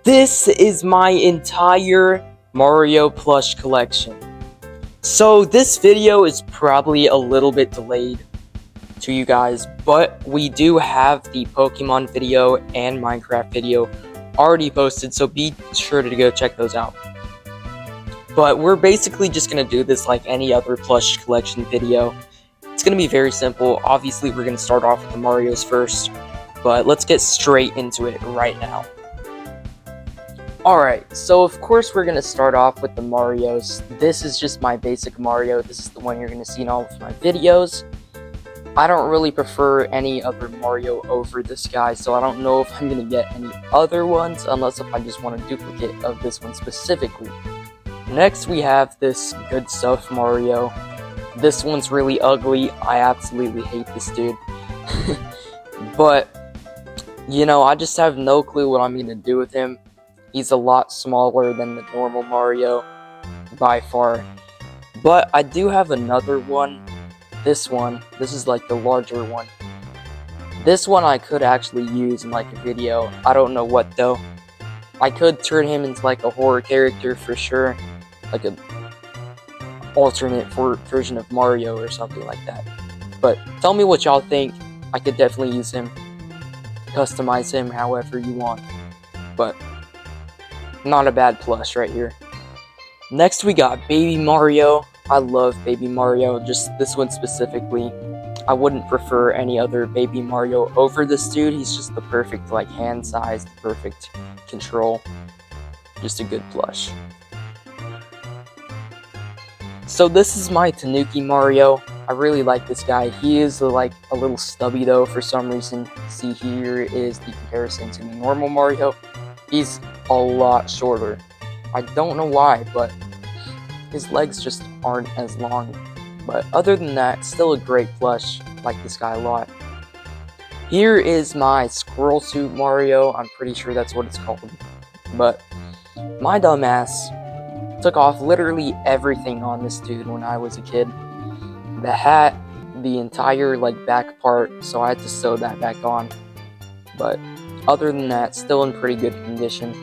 This is my entire Mario plush collection. So this video is probably a little bit delayed to you guys, but we do have the Pokemon video and Minecraft video already posted, so be sure to go check those out. But we're basically just going to do this like any other plush collection video. It's going to be very simple. Obviously, we're going to start off with the Marios first, but let's get straight into it right now. Alright, so of course we're going to start off with the Marios. This is just my basic Mario. This is the one you're going to see in all of my videos. I don't really prefer any other Mario over this guy, so I don't know if I'm going to get any other ones, unless if I just want a duplicate of this one specifically. Next we have this Good Stuff Mario. This one's really ugly. I absolutely hate this dude. But, you know, I just have no clue what I'm going to do with him. He's a lot smaller than the normal Mario, by far. But I do have another one. This is like the larger one. This one I could actually use in like a video. I don't know what though. I could turn him into like a horror character for sure. Like a alternate version of Mario or something like that. But tell me what y'all think. I could definitely use him. Customize him however you want. But not a bad plush right here. Next we got Baby Mario. I love Baby Mario, just this one specifically. I wouldn't prefer any other Baby Mario over this dude. He's just the perfect like hand size, the perfect control. Just a good plush. So this is my Tanuki Mario. I really like this guy. He is like a little stubby though for some reason. See, here is the comparison to the normal Mario. He's a lot shorter. I don't know why, but his legs just aren't as long. But other than that, still a great plush. Like this guy a lot. Here is my Squirrel Suit Mario. I'm pretty sure that's what it's called. But my dumbass took off literally everything on this dude when I was a kid. The hat, the entire like back part, so I had to sew that back on. But other than that, still in pretty good condition.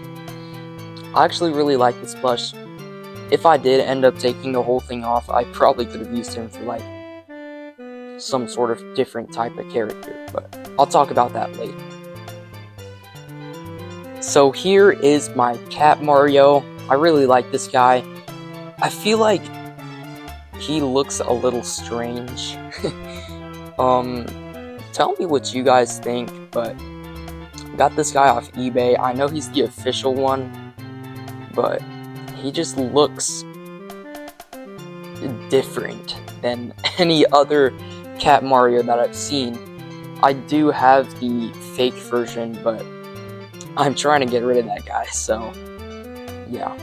I actually really like this plush. If I did end up taking the whole thing off, I probably could have used him for like some sort of different type of character, but I'll talk about that later. So here is my Cat Mario. I really like this guy. I feel like he looks a little strange. Tell me what you guys think, but got this guy off eBay. I know he's the official one, but he just looks different than any other Cat Mario that I've seen. I do have the fake version, but I'm trying to get rid of that guy, so yeah.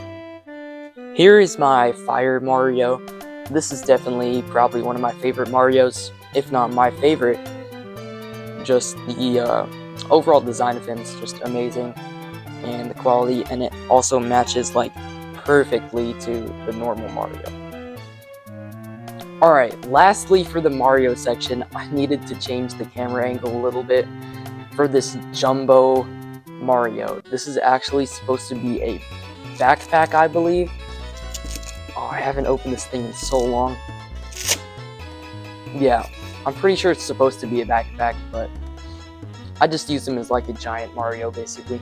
Here is my Fire Mario. This is definitely probably one of my favorite Marios, if not my favorite. Just the overall design of him is just amazing, and the quality, and it also matches like perfectly to the normal Mario. Alright, lastly for the Mario section, I needed to change the camera angle a little bit for this Jumbo Mario. This is actually supposed to be a backpack, I believe. Oh, I haven't opened this thing in so long. Yeah, I'm pretty sure it's supposed to be a backpack, but I just use him as like a giant Mario, basically.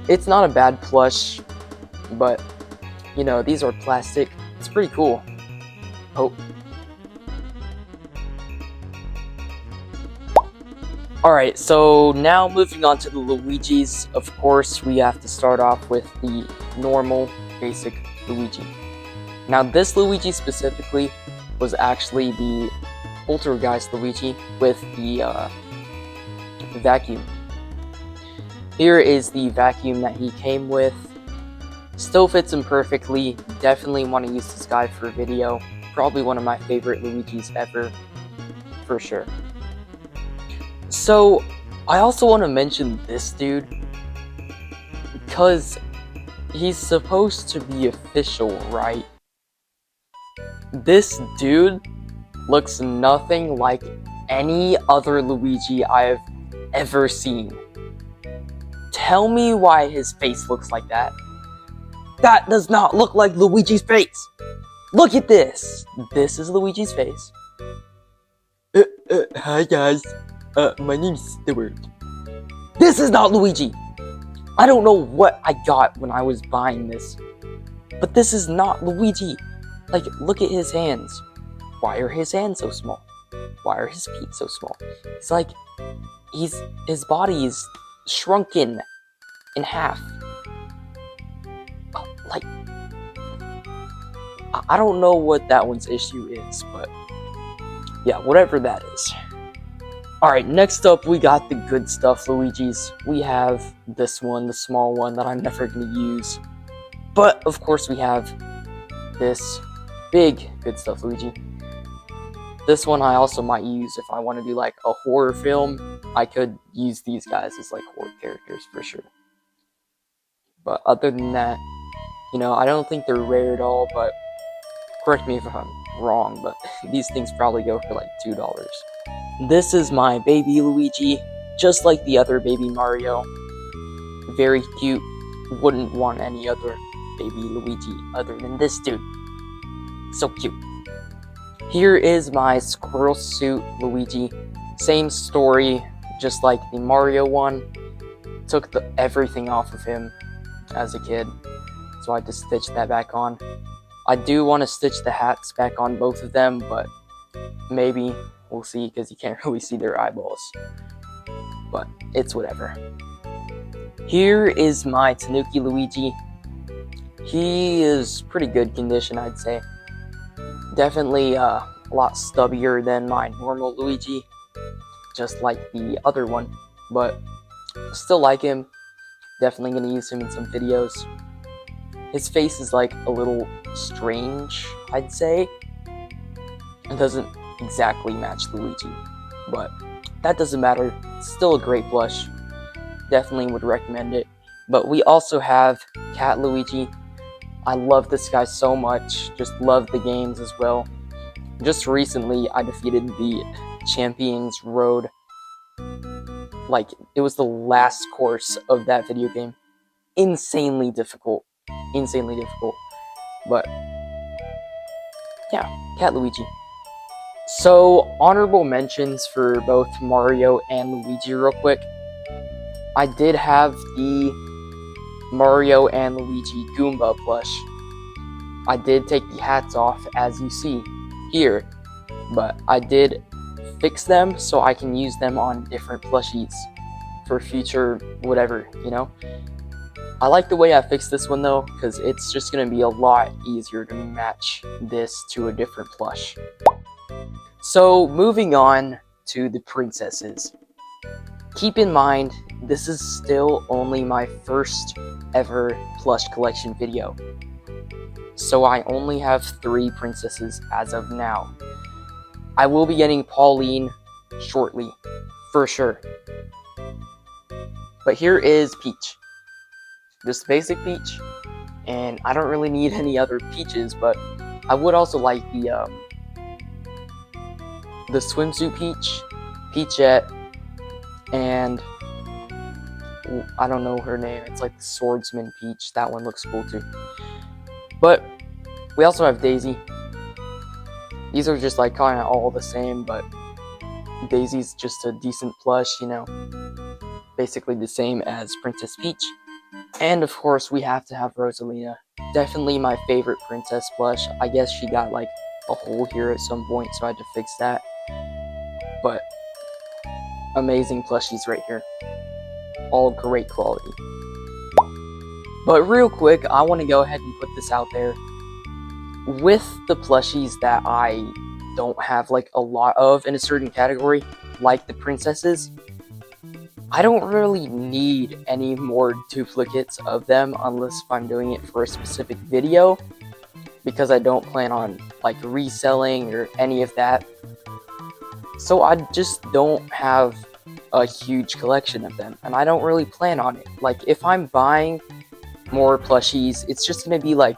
It's not a bad plush, but, you know, these are plastic. It's pretty cool. Oh. Alright, so now moving on to the Luigis. Of course, we have to start off with the normal, basic Luigi. Now, this Luigi specifically was actually the Poltergeist Luigi with the vacuum. Here is the vacuum that he came with. Still fits him perfectly. Definitely want to use this guy for a video. Probably one of my favorite Luigis ever, for sure. So, I also want to mention this dude, because he's supposed to be official, right? This dude looks nothing like any other Luigi I have ever seen. tell me why his face looks like that. That does not look like Luigi's face. Look at this. This is Luigi's face. Hi guys. My name's Stuart. This is not Luigi. I don't know what I got when I was buying this, but this is not Luigi. Like, look at his hands. Why are his hands so small? Why are his feet so small? It's like his body is shrunken in half. Like, I don't know what that one's issue is, but yeah, whatever that is. Alright, next up we got the good stuff Luigi's. We have this one, the small one that I'm never going to use. But, of course, we have this big good stuff Luigi. This one I also might use if I want to do like a horror film. I could use these guys as like horror characters for sure. But other than that, you know, I don't think they're rare at all, but correct me if I'm wrong, but these things probably go for like $2. This is my baby Luigi, just like the other baby Mario. Very cute. Wouldn't want any other baby Luigi other than this dude. So cute. Here is my squirrel suit Luigi. Same story, just like the Mario one. Took everything off of him as a kid, so I had to stitch that back on. I do want to stitch the hats back on both of them, but maybe. We'll see, because you can't really see their eyeballs. But it's whatever. Here is my Tanuki Luigi. He is pretty good condition, I'd say. Definitely a lot stubbier than my normal Luigi. Just like the other one. But still like him. Definitely going to use him in some videos. His face is like a little strange, I'd say. It doesn't exactly match Luigi, but that doesn't matter. It's still a great plush. Definitely would recommend it. But we also have Cat Luigi. I love this guy so much. Just love the games as well. Just recently, I defeated the Champions Road. Like, it was the last course of that video game. Insanely difficult. Insanely difficult. But yeah, Cat Luigi. So, honorable mentions for both Mario and Luigi real quick. I did have the Mario and Luigi Goomba plush. I did take the hats off, as you see here, but I did fix them so I can use them on different plushies for future whatever, you know? I like the way I fixed this one though, because it's just going to be a lot easier to match this to a different plush. So, moving on to the princesses. Keep in mind, this is still only my first ever plush collection video. So I only have 3 princesses as of now. I will be getting Pauline shortly, for sure. But here is Peach. Just basic Peach. And I don't really need any other Peaches, but I would also like the swimsuit Peach, Peachette, and I don't know her name. It's like the Swordsman Peach. That one looks cool too. But we also have Daisy. These are just like kind of all the same, but Daisy's just a decent plush, you know. Basically the same as Princess Peach. And of course we have to have Rosalina. Definitely my favorite princess plush. I guess she got like a hole here at some point, so I had to fix that. But amazing plushies right here. All great quality. But real quick, I want to go ahead and put this out there. With the plushies that I don't have like a lot of in a certain category, like the princesses, I don't really need any more duplicates of them unless if I'm doing it for a specific video, because I don't plan on like reselling or any of that. So I just don't have a huge collection of them, and I don't really plan on it. Like, if I'm buying more plushies, it's just gonna be like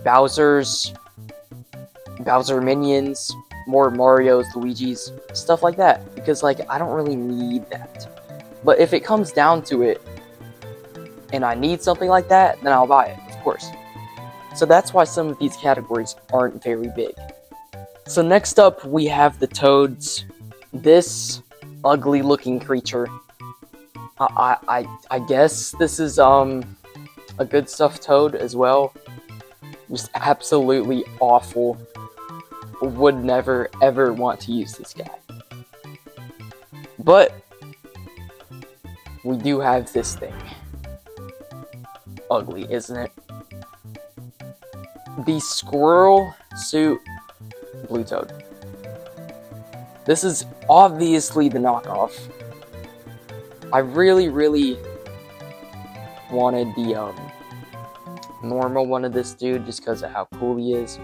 Bowser minions, more Marios, Luigis, stuff like that, because like I don't really need that. But if it comes down to it, and I need something like that, then I'll buy it, of course. So that's why some of these categories aren't very big. So next up, we have the toads. This ugly looking creature. I guess this is a good stuffed toad as well. Just absolutely awful. Would never ever want to use this guy. But we do have this thing. Ugly, isn't it? The squirrel suit blue toad. This is obviously the knockoff. I really wanted the normal one of this dude just because of how cool he is.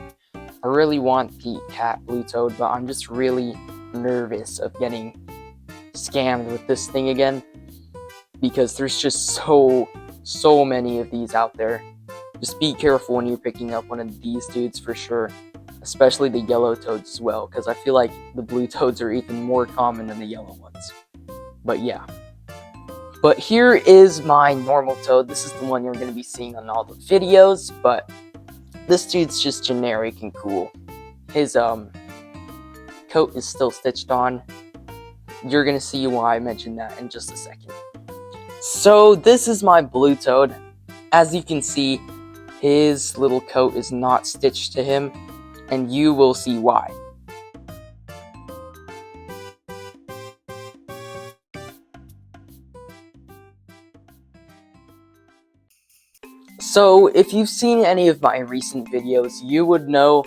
I really want the cat blue toad, but I'm just really nervous of getting scammed with this thing again, because there's just so many of these out there. Just be careful when you're picking up one of these dudes for sure, especially the yellow toads as well, because I feel like the blue toads are even more common than the yellow ones. But yeah. But here is my normal toad. This is the one you're going to be seeing on all the videos, but this dude's just generic and cool. His coat is still stitched on. You're going to see why I mentioned that in just a second. So this is my blue toad. As you can see, his little coat is not stitched to him, and you will see why. So, if you've seen any of my recent videos, you would know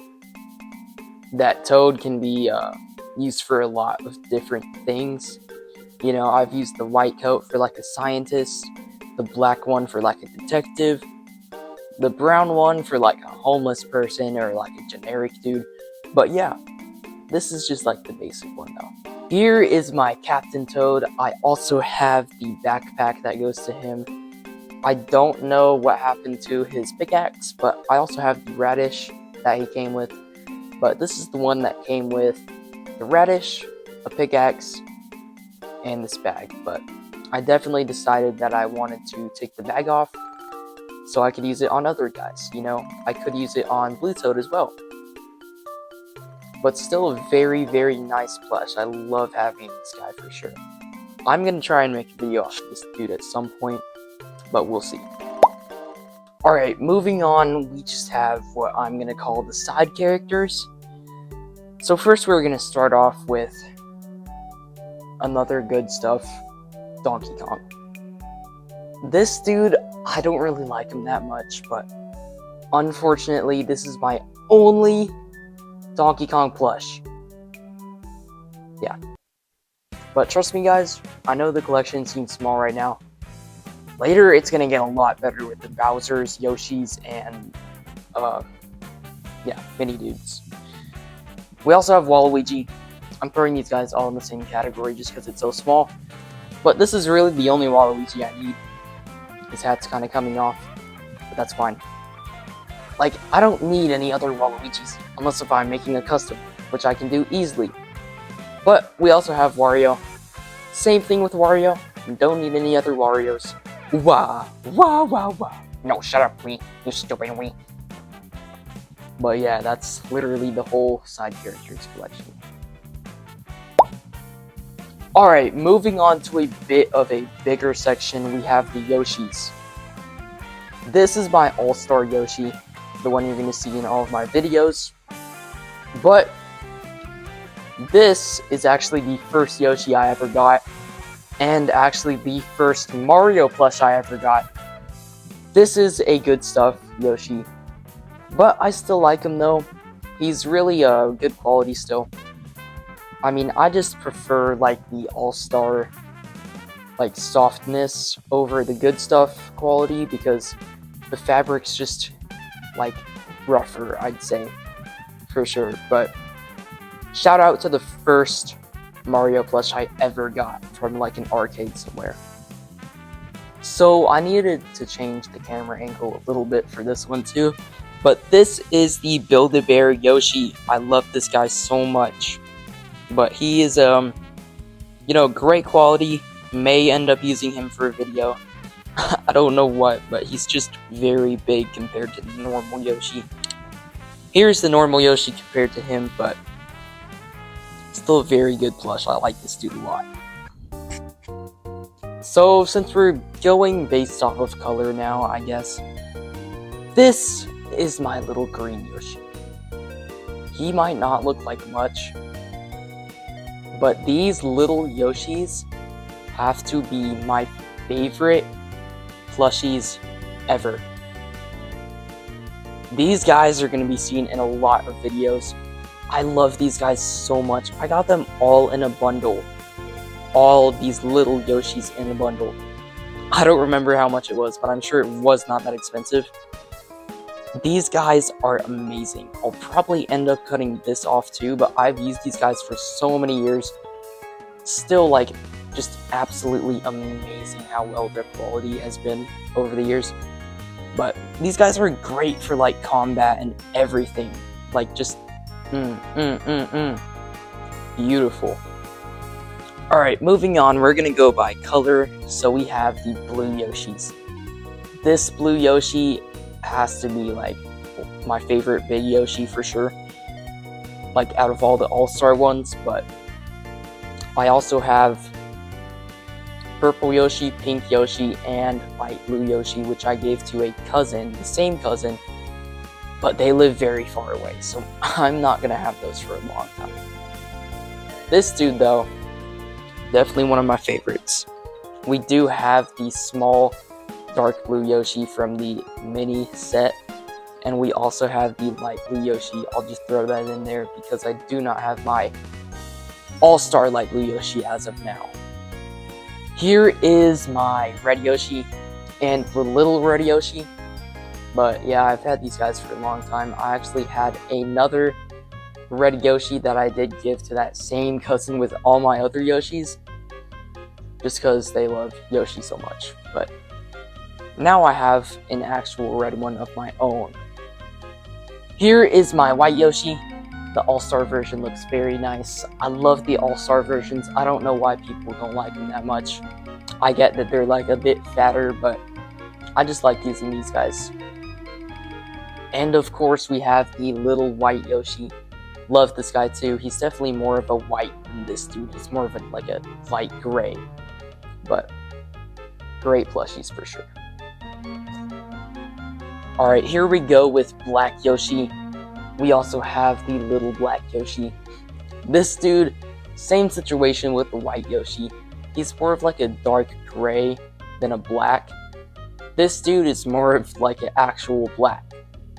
that toad can be used for a lot of different things. You know, I've used the white coat for like a scientist, the black one for like a detective, the brown one for like a homeless person or like a generic dude. But yeah, this is just like the basic one though. Here is my Captain Toad. I also have the backpack that goes to him. I don't know what happened to his pickaxe, but I also have the radish that he came with. But this is the one that came with the radish, a pickaxe, and this bag. But I definitely decided that I wanted to take the bag off so I could use it on other guys. You know, I could use it on Blue Toad as well. But still a very nice plush. I love having this guy for sure. I'm going to try and make a video off this dude at some point, but we'll see. Alright, moving on, we just have what I'm going to call the side characters. So first we're going to start off with another good stuff, Donkey Kong. This dude, I don't really like him that much, but unfortunately this is my only Donkey Kong plush. Yeah. But trust me guys, I know the collection seems small right now. Later, it's gonna get a lot better with the Bowsers, Yoshis, and, mini dudes. We also have Waluigi. I'm throwing these guys all in the same category just because it's so small. But this is really the only Waluigi I need. His hat's kind of coming off, but that's fine. Like, I don't need any other Waluigis, unless if I'm making a custom, which I can do easily. But we also have Wario. Same thing with Wario. We don't need any other Warios. Wow. No, shut up, Wii. You stupid Wii. But yeah, that's literally the whole side characters collection. Alright, moving on to a bit of a bigger section, we have the Yoshis. This is my all-star Yoshi, the one you're going to see in all of my videos. But this is actually the first Yoshi I ever got, and actually the first Mario plush I ever got. This is a good stuff Yoshi, but I still like him though. He's really good quality still. I mean, I just prefer like the all-star like softness over the good stuff quality, because the fabric's just like rougher, I'd say, for sure. But shout out to the first Mario plush I ever got from like an arcade somewhere. So I needed to change the camera angle a little bit for this one too, but this is the Build-A-Bear Yoshi. I love this guy so much, but he is great quality. May end up using him for a video. I don't know what, but he's just very big compared to the normal Yoshi. Here's the normal Yoshi compared to him, but still a very good plush. I like this dude a lot. So, since we're going based off of color now, I guess, this is my little green Yoshi. He might not look like much, but these little Yoshis have to be my favorite plushies ever. These guys are going to be seen in a lot of videos. I love these guys so much. I got them all in a bundle. All these little Yoshis in a bundle. I don't remember how much it was, but I'm sure it was not that expensive. These guys are amazing. I'll probably end up cutting this off too, but I've used these guys for so many years. Still, like, just absolutely amazing how well their quality has been over the years. But these guys are great for, like, combat and everything. Like, just, beautiful. Alright, moving on, we're gonna go by color. So we have the blue Yoshis. This blue Yoshi has to be, like, my favorite big Yoshi for sure. Like, out of all the all-star ones, but I also have purple Yoshi, pink Yoshi, and light blue Yoshi, which I gave to a cousin, the same cousin, but they live very far away, so I'm not gonna have those for a long time. This dude, though, definitely one of my favorites. We do have the small dark blue Yoshi from the mini set, and we also have the light blue Yoshi. I'll just throw that in there because I do not have my all-star light blue Yoshi as of now. Here is my red Yoshi and the little red Yoshi. But yeah, I've had these guys for a long time. I actually had another red Yoshi that I did give to that same cousin with all my other Yoshis, just because they love Yoshi so much. But now I have an actual red one of my own. Here is my white Yoshi. The all-star version looks very nice. I love the all-star versions. I don't know why people don't like them that much. I get that they're like a bit fatter, but I just like using these guys. And of course we have the little white Yoshi. Love this guy too. He's definitely more of a white than this dude. He's more of a light gray. But great plushies for sure. Alright, here we go with black Yoshi. We also have the little black Yoshi. This dude, same situation with the white Yoshi. He's more of like a dark gray than a black. This dude is more of like an actual black,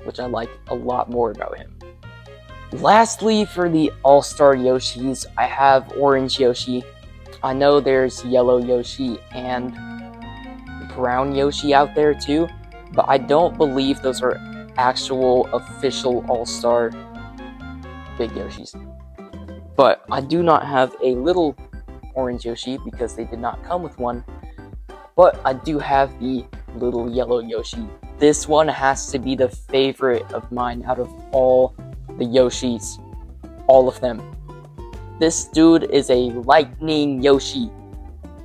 which I like a lot more about him. Lastly, for the all-star Yoshis, I have orange Yoshi. I know there's yellow Yoshi and brown Yoshi out there too, but I don't believe those are actual official all-star big Yoshis. But I do not have a little orange Yoshi because they did not come with one, but I do have the little yellow Yoshi. This one has to be the favorite of mine out of all the Yoshis, all of them. This dude is a lightning Yoshi.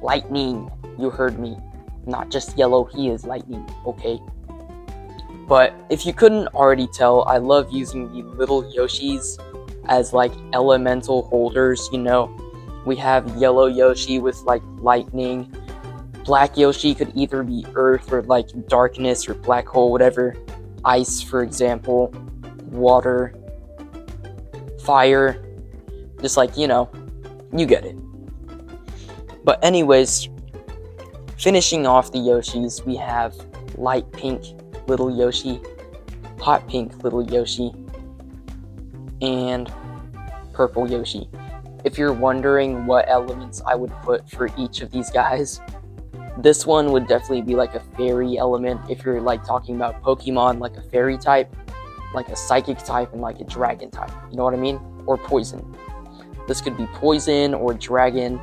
Lightning, you heard me. Not just yellow, he is lightning, okay? But if you couldn't already tell, I love using the little Yoshis as like elemental holders, you know. We have yellow Yoshi with like lightning. Black Yoshi could either be earth or like darkness or black hole, whatever. Ice, for example. Water. Fire. Just like, you know, you get it. But anyways, finishing off the Yoshis, we have light pink little Yoshi, hot pink little Yoshi, and purple Yoshi. If you're wondering what elements I would put for each of these guys, this one would definitely be like a fairy element. If you're like talking about Pokemon, like a fairy type, like a psychic type, and like a dragon type. You know what I mean? Or poison. This could be poison or dragon.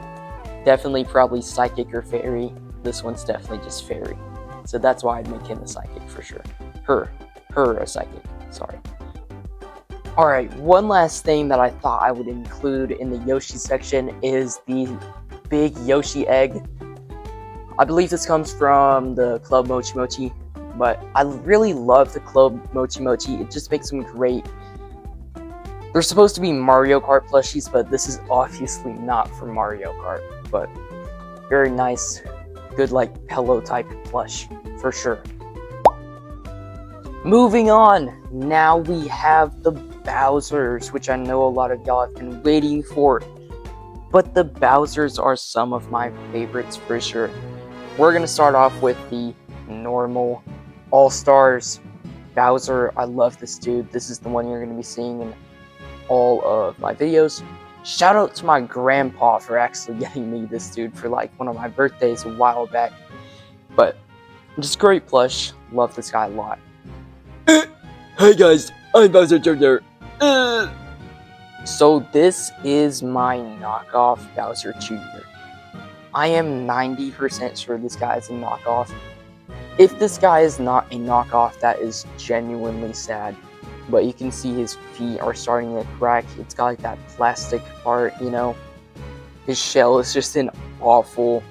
Definitely probably psychic or fairy. This one's definitely just fairy. So that's why I'd make him a psychic for sure. Her a psychic, sorry. Alright, one last thing that I thought I would include in the Yoshi section is the big Yoshi egg. I believe this comes from the Club Mochi Mochi, but I really love the Club Mochi Mochi. It just makes them great. They're supposed to be Mario Kart plushies, but this is obviously not for Mario Kart, but very nice, good like pillow type plush, for sure. Moving on, now we have the Bowsers, which I know a lot of y'all have been waiting for, but the Bowsers are some of my favorites for sure. We're going to start off with the normal All-Stars Bowser. I love this dude. This is the one you're going to be seeing in all of my videos. Shout out to my grandpa for actually getting me this dude for like one of my birthdays a while back. But just great plush. Love this guy a lot. Hey guys, I'm Bowser Jr. So this is my knockoff Bowser Jr. I am 90% sure this guy is a knockoff. If this guy is not a knockoff, that is genuinely sad. But you can see his feet are starting to crack. It's got like that plastic part, you know. His shell is just an awful,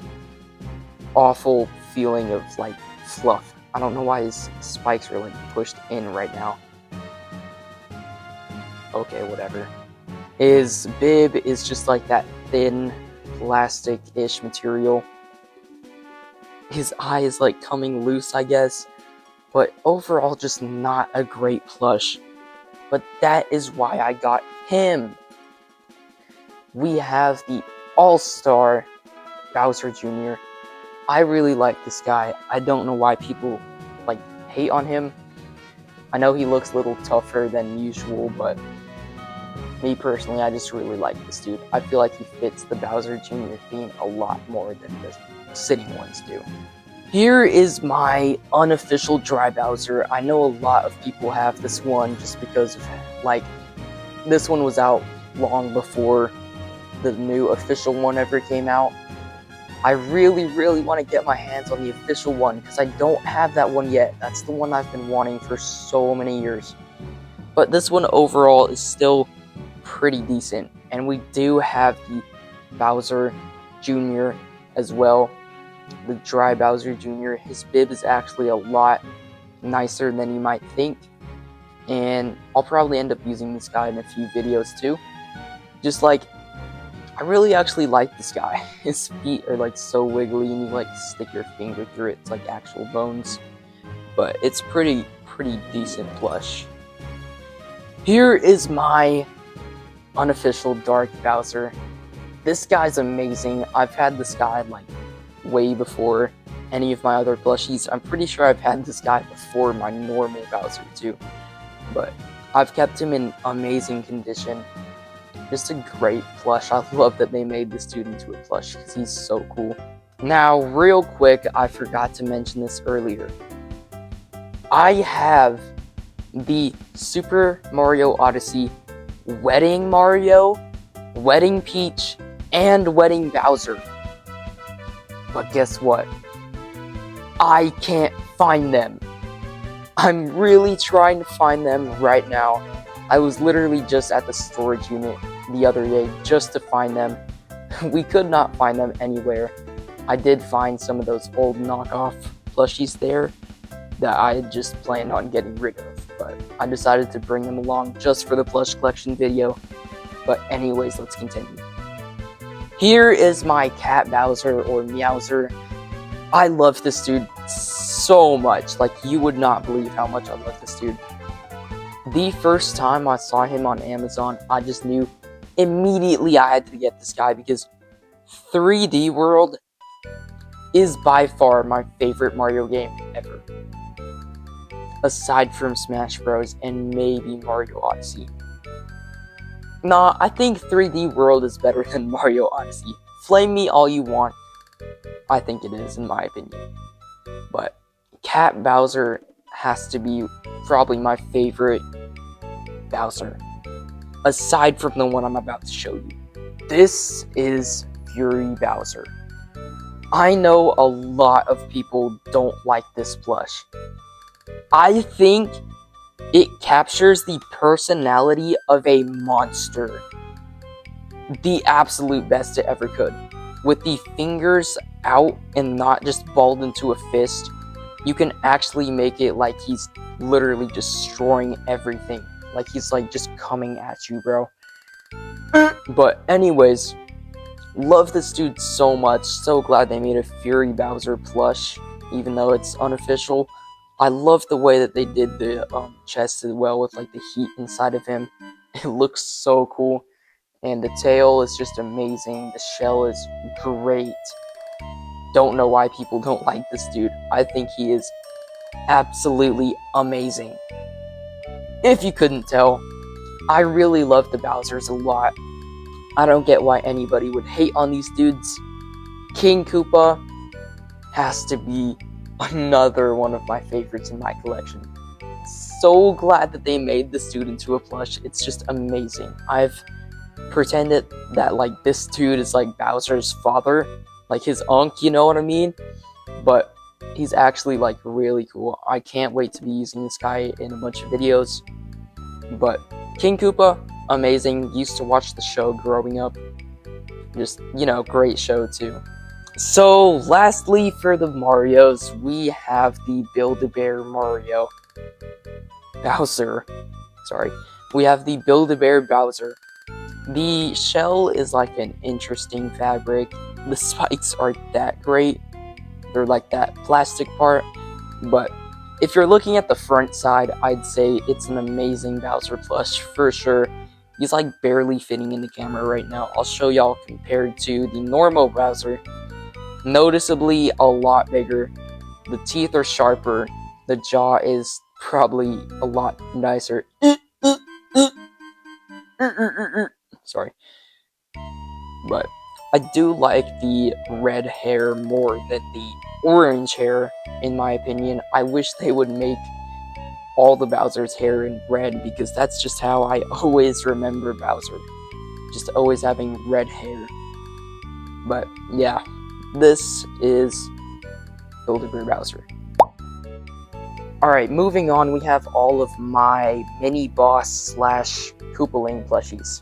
awful feeling of like fluff. I don't know why his spikes are like pushed in right now. Okay, whatever. His bib is just like that thin, plastic-ish material. His eye is like coming loose, I guess. But overall, just not a great plush. But that is why I got him. We have the All-Star Bowser Jr. I really like this guy. I don't know why people like hate on him. I know he looks a little tougher than usual, but me personally, I just really like this dude. I feel like he fits the Bowser Jr. theme a lot more than the sitting ones do. Here is my unofficial Dry Bowser. I know a lot of people have this one just because of, like, this one was out long before the new official one ever came out. I really, really want to get my hands on the official one because I don't have that one yet. That's the one I've been wanting for so many years. But this one overall is still pretty decent. And we do have the Bowser Jr. as well. The Dry Bowser Jr. His bib is actually a lot nicer than you might think. And I'll probably end up using this guy in a few videos too. Just like, I really actually like this guy. His feet are like so wiggly and you like stick your finger through it. It's like actual bones. But it's pretty decent plush. Here is my unofficial Dark Bowser. This guy's amazing. I've had this guy like way before any of my other plushies. I'm pretty sure I've had this guy before my normal Bowser too. But I've kept him in amazing condition. Just a great plush. I love that they made this dude into a plush because he's so cool. Now, real quick, I forgot to mention this earlier. I have the Super Mario Odyssey Wedding Mario, Wedding Peach, and Wedding Bowser. But guess what? I can't find them. I'm really trying to find them right now. I was literally just at the storage unit the other day just to find them. We could not find them anywhere. I did find some of those old knockoff plushies there that I had just planned on getting rid of, but I decided to bring them along just for the plush collection video. But anyways, let's continue. Here is my Cat Bowser or Meowser. I love this dude so much. Like, you would not believe how much I love this dude. The first time I saw him on Amazon, I just knew immediately I had to get this guy because 3D World is by far my favorite Mario game ever. Aside from Smash Bros. And maybe Mario Odyssey. Nah, I think 3D World is better than Mario Odyssey. Flame me all you want. I think it is, in my opinion. But Cat Bowser has to be probably my favorite Bowser, aside from the one I'm about to show you. This is Fury Bowser. I know a lot of people don't like this plush. I think it captures the personality of a monster. The absolute best it ever could. With the fingers out and not just balled into a fist, you can actually make it like he's literally destroying everything. Like he's like just coming at you, bro. But anyways, love this dude so much. So glad they made a Fury Bowser plush, even though it's unofficial. I love the way that they did the chest as well with like the heat inside of him. It looks so cool. And the tail is just amazing. The shell is great. Don't know why people don't like this dude. I think he is absolutely amazing. If you couldn't tell, I really love the Bowsers a lot. I don't get why anybody would hate on these dudes. King Koopa has to be another one of my favorites in my collection. So glad that they made this dude into a plush. It's just amazing. I've pretended that like this dude is like Bowser's father, like his uncle, you know what I mean? But he's actually like really cool. I can't wait to be using this guy in a bunch of videos. But King Koopa, amazing. Used to watch the show growing up. Just, you know, great show too. So lastly for the Marios, we have the Build-A-Bear Mario. Bowser. Sorry. We have the Build-A-Bear Bowser. The shell is like an interesting fabric. The spikes aren't that great. They're like that plastic part. But if you're looking at the front side, I'd say it's an amazing Bowser plush for sure. He's like barely fitting in the camera right now. I'll show y'all compared to the normal Bowser. Noticeably a lot bigger. The teeth are sharper. The jaw is probably a lot nicer. Sorry. But I do like the red hair more than the orange hair, in my opinion. I wish they would make all the Bowser's hair in red, because that's just how I always remember Bowser. Just always having red hair. But yeah, this is Build-A-Bear Bowser. Alright, moving on, we have all of my mini-boss slash Koopaling plushies.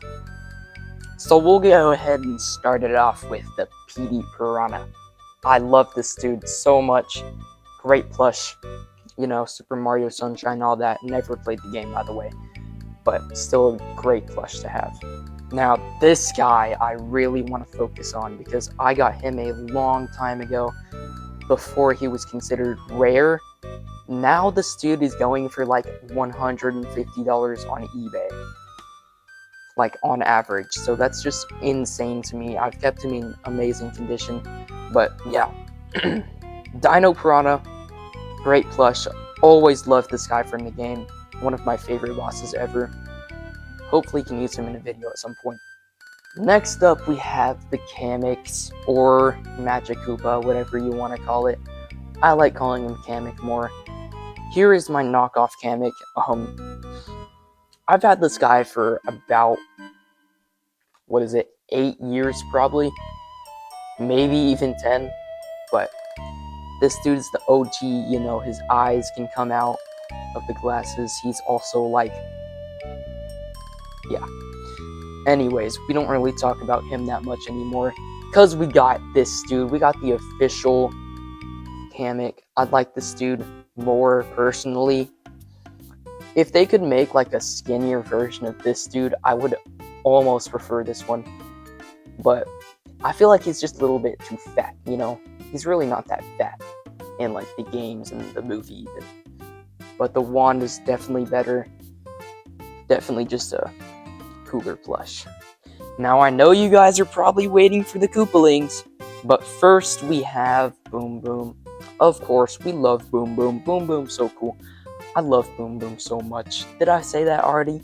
So we'll go ahead and start it off with the PD Piranha. I love this dude so much. Great plush. You know, Super Mario Sunshine, all that. Never played the game, by the way. But still a great plush to have. Now, this guy I really want to focus on, because I got him a long time ago, before he was considered rare. Now this dude is going for like $150 on eBay. Like on average, so that's just insane to me. I've kept him in amazing condition, but yeah. Dino Piranha, great plush. Always loved this guy from the game. One of my favorite bosses ever. Hopefully can use him in a video at some point. Next up, we have the Kamek, or Magic Koopa, whatever you want to call it. I like calling him Kamek more. Here is my knockoff Kamek. I've had this guy for about, 8 years probably? Maybe even 10, but this dude's the OG, you know, his eyes can come out of the glasses. He's also like, yeah. Anyways, we don't really talk about him that much anymore, because we got this dude. We got the official Kamek. I like this dude more personally. If they could make like a skinnier version of this dude, I would almost prefer this one. But I feel like he's just a little bit too fat, you know? He's really not that fat in like the games and the movie even. But the wand is definitely better. Definitely just a cooler plush. Now I know you guys are probably waiting for the Koopalings, but first we have Boom Boom. Of course, we love Boom Boom. Boom Boom's so cool. I love Boom Boom so much. Did I say that already?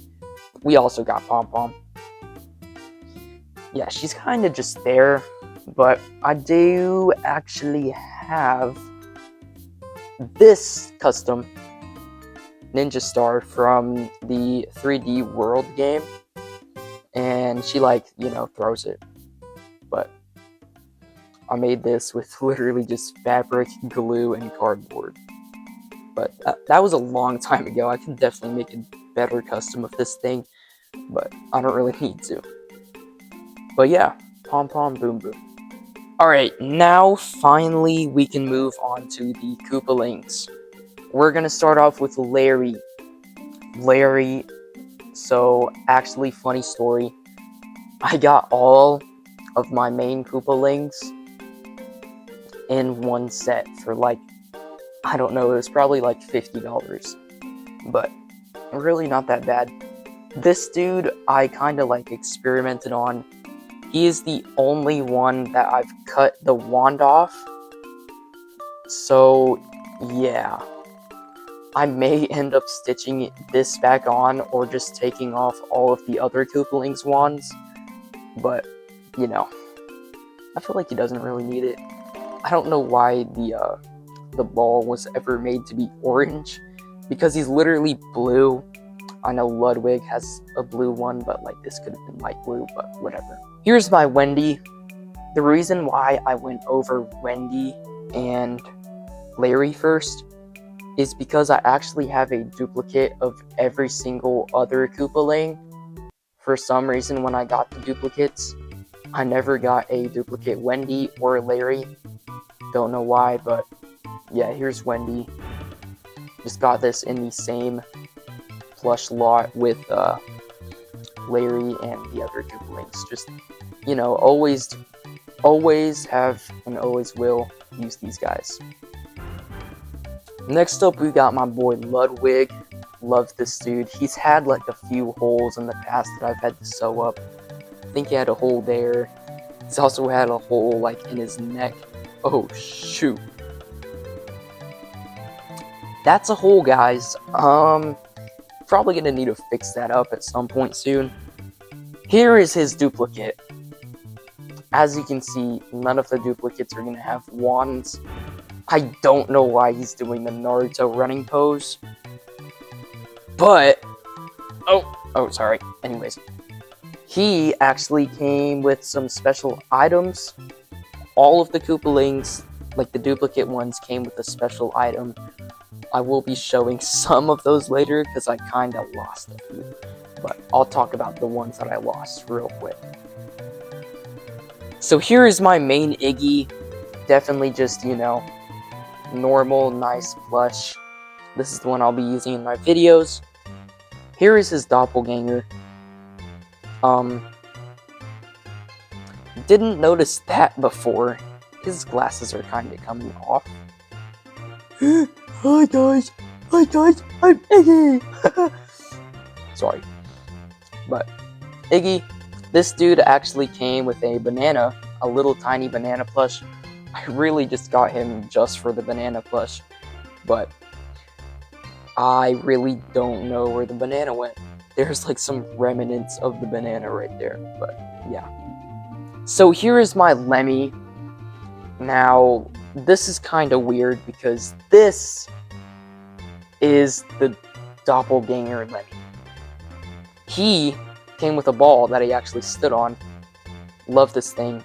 We also got Pom Pom. Yeah, she's kind of just there, but I do actually have this custom Ninja Star from the 3D World game, and she like, you know, throws it. But I made this with literally just fabric, glue, and cardboard. But that was a long time ago. I can definitely make a better custom of this thing, but I don't really need to. But yeah, Pom Pom Boom Boom. Alright, now finally we can move on to the Koopalings. We're gonna start off with Larry. Larry, so actually, funny story. I got all of my main Koopalings in one set for like, I don't know, it was probably like $50. But really not that bad. This dude I kinda like experimented on. He is the only one that I've cut the wand off. So, yeah. I may end up stitching this back on or just taking off all of the other Koopalings wands. But, you know, I feel like he doesn't really need it. I don't know why the ball was ever made to be orange, because he's literally blue. I know Ludwig has a blue one, but like this could have been light blue, but whatever. Here's my Wendy. The reason why I went over Wendy and Larry first is because I actually have a duplicate of every single other Koopaling. For some reason, when I got the duplicates, I never got a duplicate Wendy or Larry. Don't know why, but yeah, here's Wendy. Just got this in the same plush lot with Larry and the other Koopalings. Just, you know, always have and always will use these guys. Next up, we got my boy Ludwig. Love this dude. He's had like a few holes in the past that I've had to sew up. I think he had a hole there. He's also had a hole like in his neck. Oh shoot. That's a hole, guys. Probably gonna need to fix that up at some point soon. Here is his duplicate. As you can see, none of the duplicates are gonna have wands. I don't know why he's doing the Naruto running pose. But, oh, sorry. Anyways, he actually came with some special items. All of the Koopalings, like the duplicate ones, came with a special item. I will be showing some of those later because I kind of lost a few. But I'll talk about the ones that I lost real quick. So here is my main Iggy. Definitely just, you know, normal, nice plush. This is the one I'll be using in my videos. Here is his doppelganger. Didn't notice that before. His glasses are kind of coming off. Hi guys, I'm Iggy. Sorry, but Iggy, this dude actually came with a banana, a little tiny banana plush. I really just got him just for the banana plush, but I really don't know where the banana went. There's like some remnants of the banana right there, but yeah. So here is my Lemmy. Now, this is kind of weird because this is the doppelganger Lemmy. He came with a ball that he actually stood on. Love this thing.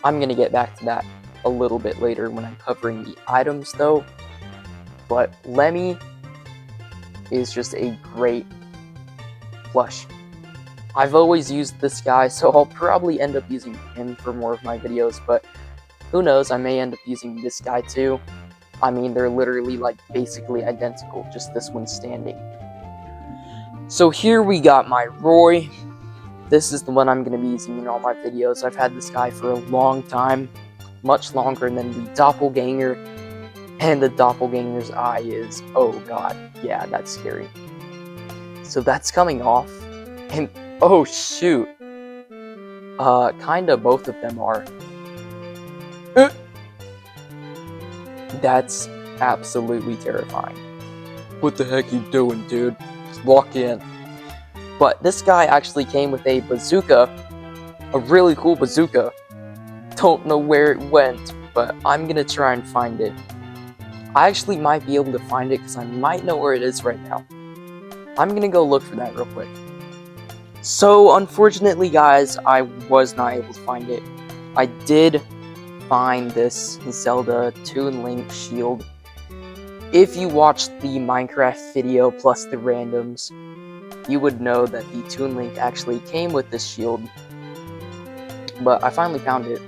I'm going to get back to that a little bit later when I'm covering the items though. But Lemmy is just a great plush. I've always used this guy, so I'll probably end up using him for more of my videos, but who knows, I may end up using this guy too. I mean, they're literally like basically identical, just this one's standing. So here we got my Roy. This is the one I'm going to be using in all my videos. I've had this guy for a long time, much longer than the doppelganger. And the doppelganger's eye is, oh god, yeah, that's scary. So that's coming off. And, oh shoot. Kinda both of them are. That's absolutely terrifying. What the heck you doing, dude? Just walk in. But this guy actually came with a bazooka. A really cool bazooka. Don't know where it went, but I'm gonna try and find it. I actually might be able to find it because I might know where it is right now. I'm gonna go look for that real quick. So, unfortunately, guys, I was not able to find it. I did find this Zelda Toon Link shield. If you watched the Minecraft video plus the randoms, you would know that the Toon Link actually came with this shield. But I finally found it.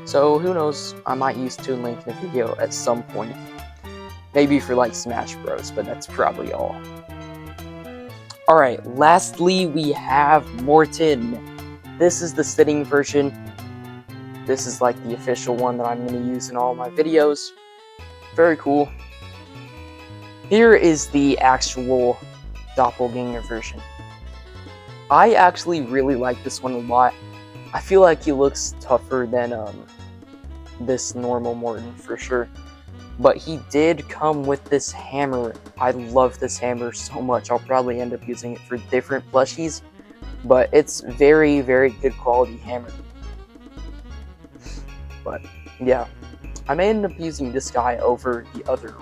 So who knows, I might use Toon Link in a video at some point. Maybe for like Smash Bros, but that's probably all. Alright, lastly we have Morton. This is the sitting version. This is like the official one that I'm going to use in all my videos. Very cool. Here is the actual doppelganger version. I actually really like this one a lot. I feel like he looks tougher than this normal Morton for sure. But he did come with this hammer. I love this hammer so much. I'll probably end up using it for different plushies. But it's very, very good quality hammer. But yeah, I may end up using this guy over the other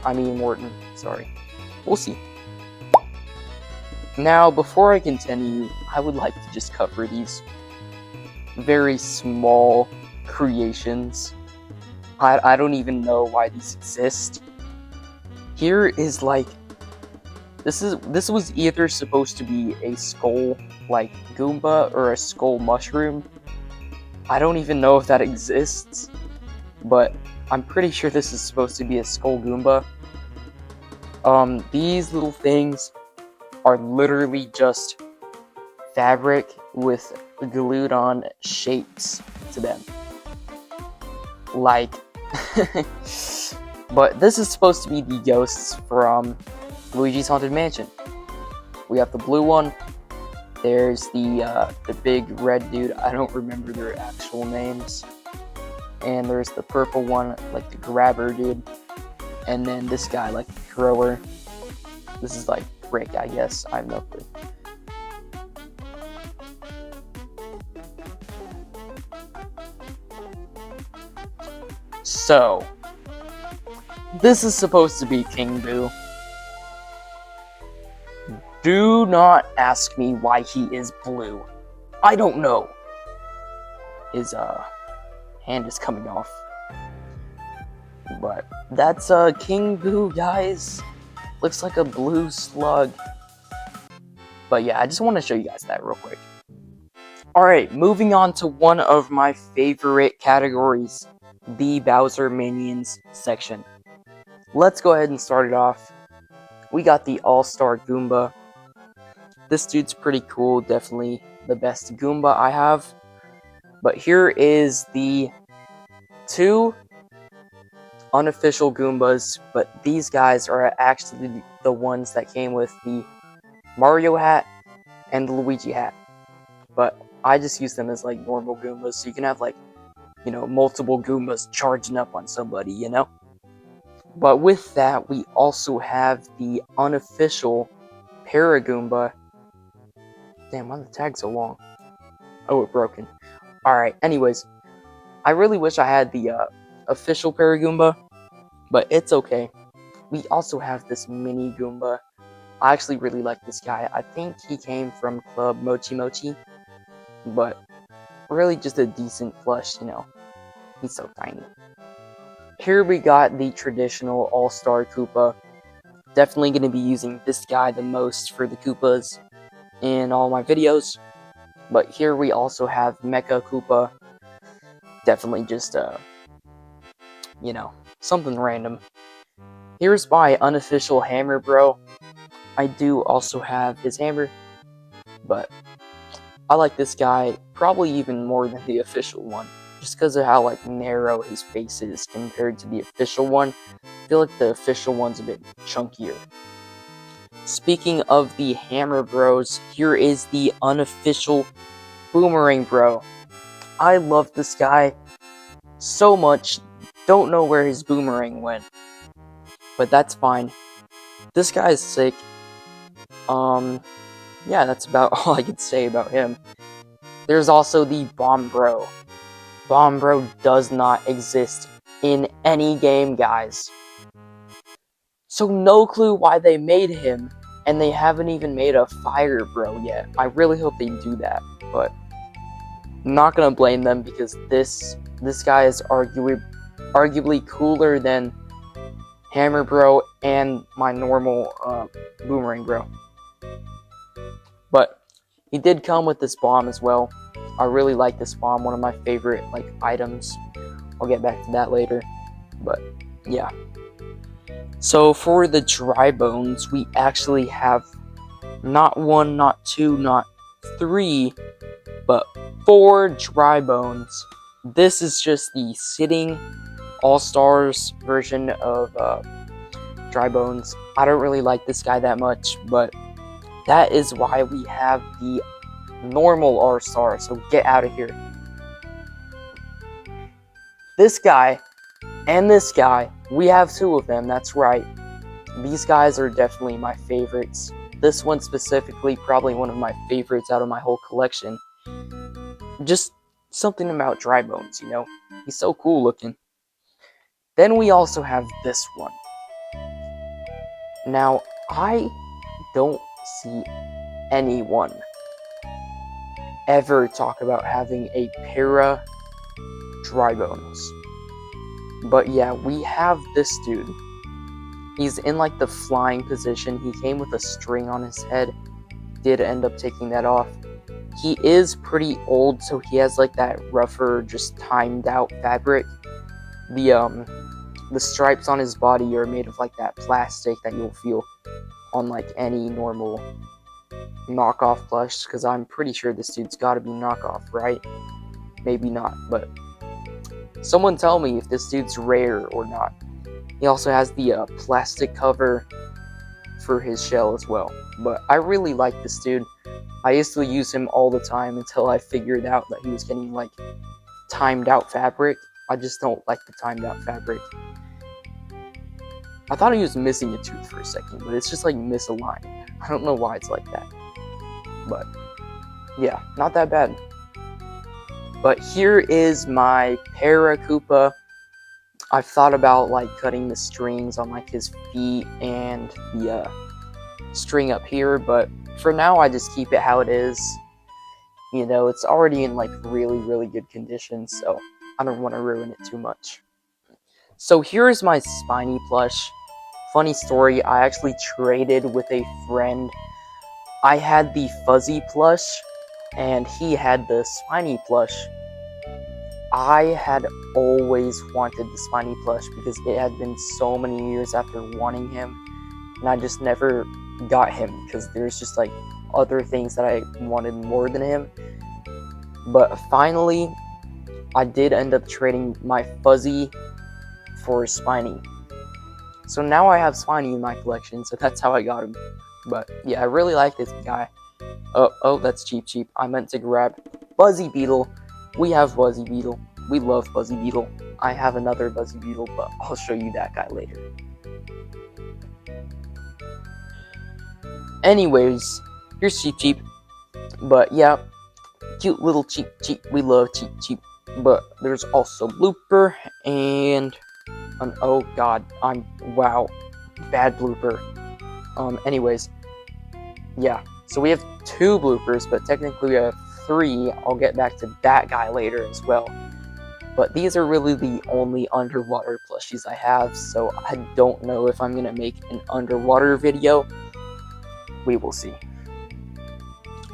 Morton, sorry. We'll see. Now, before I continue, I would like to just cover these very small creations. I don't even know why these exist. Here is like, this was either supposed to be a skull like Goomba or a skull mushroom. I don't even know if that exists, but I'm pretty sure this is supposed to be a skull Goomba. These little things are literally just fabric with glued on shapes to them. Like, but this is supposed to be the ghosts from Luigi's Haunted Mansion. We have the blue one. There's the big red dude. I don't remember their actual names. And there's the purple one, like the grabber dude. And then this guy, like the thrower. This is like Rick, I guess. I have no clue. So, this is supposed to be King Boo. Do not ask me why he is blue. I don't know. His hand is coming off. But that's King Boo, guys. Looks like a blue slug. But yeah, I just want to show you guys that real quick. Alright, moving on to one of my favorite categories, the Bowser Minions section. Let's go ahead and start it off. We got the All-Star Goomba. This dude's pretty cool, definitely the best Goomba I have. But here is the two unofficial Goombas, but these guys are actually the ones that came with the Mario hat and the Luigi hat. But I just use them as like normal Goombas, so you can have like, you know, multiple Goombas charging up on somebody, you know? But with that, we also have the unofficial Paragoomba. Damn, why the tag so long? Oh, it's broken. Alright, anyways. I really wish I had the official Paragoomba, but it's okay. We also have this mini Goomba. I actually really like this guy. I think he came from Club Mochi Mochi, but really just a decent plush, you know. He's so tiny. Here we got the traditional All-Star Koopa. Definitely going to be using this guy the most for the Koopas in all my videos. But here we also have Mecha Koopa. Definitely just, you know, something random. Here's my unofficial Hammer Bro. I do also have his hammer, but I like this guy probably even more than the official one, just because of how like narrow his face is compared to the official one. I feel like the official one's a bit chunkier. Speaking of the Hammer Bros, here is the unofficial Boomerang Bro. I love this guy so much. Don't know where his boomerang went, but that's fine. This guy is sick. Yeah, that's about all I can say about him. There's also the Bomb Bro. Bomb Bro does not exist in any game, guys. So no clue why they made him, and they haven't even made a Fire Bro yet. I really hope they do that, but I'm not gonna blame them because this guy is arguably cooler than Hammer Bro and my normal Boomerang Bro. But he did come with this bomb as well. I really like this bomb, one of my favorite like items. I'll get back to that later, but yeah. So for the dry bones, we actually have not one, not two, not three, but 4 dry bones. This is just the sitting all-stars version of dry bones. I don't really like this guy that much, but that is why we have the normal all-star. So get out of here. This guy and this guy, we have 2 of them. That's right. These guys are definitely my favorites. This one specifically, probably one of my favorites out of my whole collection. Just something about dry bones, you know? He's so cool looking. Then we also have this one. Now, I don't see anyone ever talk about having a para dry bones. But yeah, we have this dude. He's in like the flying position. He came with a string on his head. Did end up taking that off. He is pretty old, so he has like that rougher, just timed out fabric. The stripes on his body are made of like that plastic that you'll feel on like any normal knockoff plush, because I'm pretty sure this dude's gotta be knockoff, right? Maybe not, but someone tell me if this dude's rare or not. He also has the plastic cover for his shell as well, but I really like this dude. I used to use him all the time until I figured out that he was getting like timed out fabric. I just don't like the timed out fabric. I thought he was missing a tooth for a second, but it's just like misaligned. I don't know why it's like that. But yeah, not that bad. But here is my Paracupa. I've thought about like cutting the strings on like his feet and the string up here, but for now I just keep it how it is. You know, it's already in like really, really good condition, so I don't want to ruin it too much. So here's my Spiny plush. Funny story, I actually traded with a friend. I had the Fuzzy plush, and he had the Spiny plush. I had always wanted the Spiny plush because it had been so many years after wanting him, and I just never got him because there's just like other things that I wanted more than him. But finally, I did end up trading my Fuzzy for Spiny. So now I have Spiny in my collection, so that's how I got him. But yeah, I really like this guy. Oh, that's cheap. I meant to grab Buzzy Beetle. We have Buzzy Beetle. We love Buzzy Beetle. I have another Buzzy Beetle, but I'll show you that guy later. Anyways, here's Cheep. But yeah, cute little Cheep. We love Cheep. But there's also Blooper and oh god, wow, bad Blooper. Anyways, yeah, so we have 2 bloopers, but technically we have 3. I'll get back to that guy later as well. But these are really the only underwater plushies I have, so I don't know if I'm gonna make an underwater video. We will see.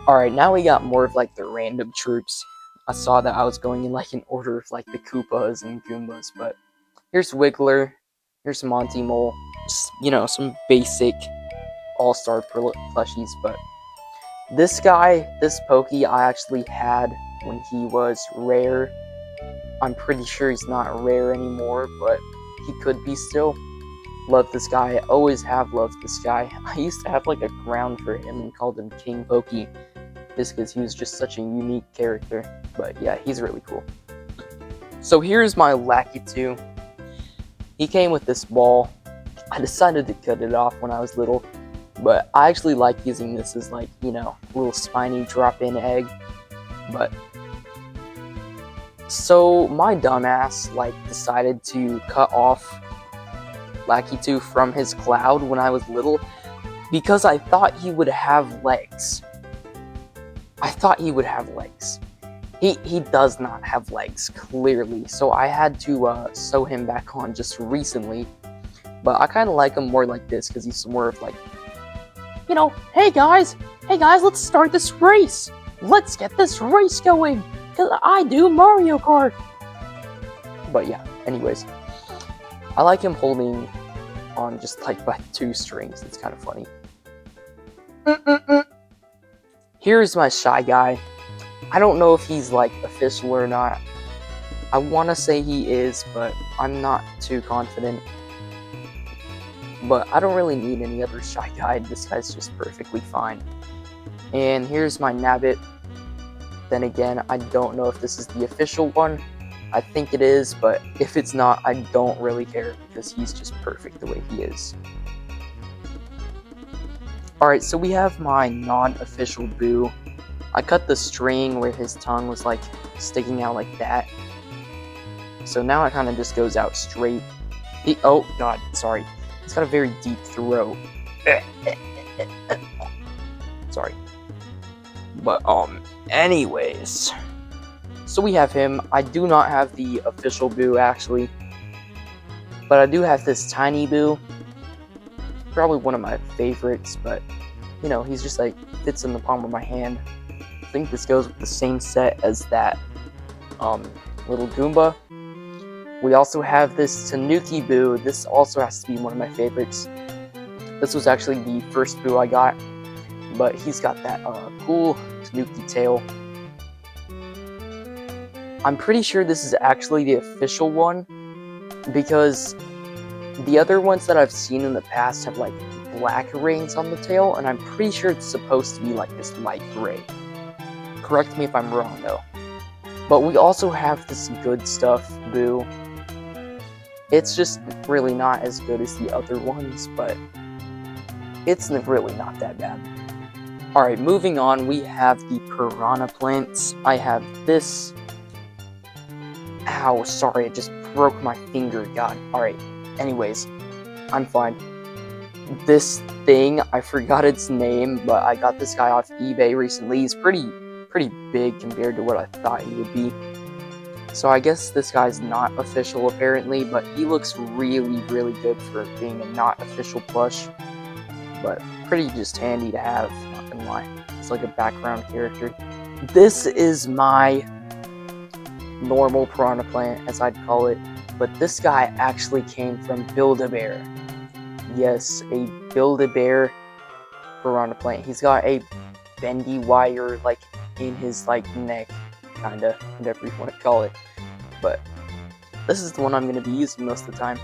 Alright, now we got more of like the random troops. I saw that I was going in like an order of like the Koopas and Goombas, but here's Wiggler, here's Monty Mole, just, you know, some basic all-star plushies. But this guy, this Pokey, I actually had when he was rare. I'm pretty sure he's not rare anymore, but he could be still. Love this guy. I always have loved this guy. I used to have like a crown for him and called him King Pokey, just because he was just such a unique character. But yeah, he's really cool. So here's my Lakitu. He came with this ball. I decided to cut it off when I was little, but I actually like using this as like, you know, a little spiny drop-in egg. But so my dumbass like decided to cut off Lakitu from his cloud when I was little because I thought he would have legs. He does not have legs, clearly, so I had to sew him back on just recently. But I kind of like him more like this because he's more of like, you know, hey guys, let's start this race. let's get this race going, because I do Mario Kart. But yeah, anyways, I like him holding on just like by 2 strings. It's kind of funny. Here's my Shy Guy. I don't know if he's like official or not. I want to say he is, but I'm not too confident. But I don't really need any other Shy Guy. This guy's just perfectly fine. And here's my Nabbit. Then again, I don't know if this is the official one. I think it is, but if it's not, I don't really care because he's just perfect the way he is. Alright, so we have my non-official Boo. I cut the string where his tongue was like sticking out like that. So now it kind of just goes out straight. Oh god, sorry. He's got a very deep throat. Sorry. But anyways. So we have him. I do not have the official Boo, actually. But I do have this tiny Boo. Probably one of my favorites, but, you know, he's just like, fits in the palm of my hand. I think this goes with the same set as that, little Goomba. We also have this Tanuki Boo. This also has to be one of my favorites. This was actually the first Boo I got. But he's got that, cool Tanuki tail. I'm pretty sure this is actually the official one, because the other ones that I've seen in the past have like black rings on the tail, and I'm pretty sure it's supposed to be like this light gray. Correct me if I'm wrong though. But we also have this Good Stuff Boo. It's just really not as good as the other ones, but it's really not that bad. Alright, moving on, we have the Piranha Plants. I have this. Ow, sorry, I just broke my finger, god. Alright, anyways, I'm fine. This thing, I forgot its name, but I got this guy off eBay recently. He's pretty big compared to what I thought he would be. So I guess this guy's not official apparently, but he looks really good for being a not official plush. But pretty just handy to have, not gonna lie. It's like a background character. This is my normal Piranha Plant, as I'd call it, but this guy actually came from Build-A-Bear. Yes, a Build-A-Bear Piranha Plant. He's got a bendy wire like in his like neck, kinda, whatever you want to call it. But this is the one I'm going to be using most of the time.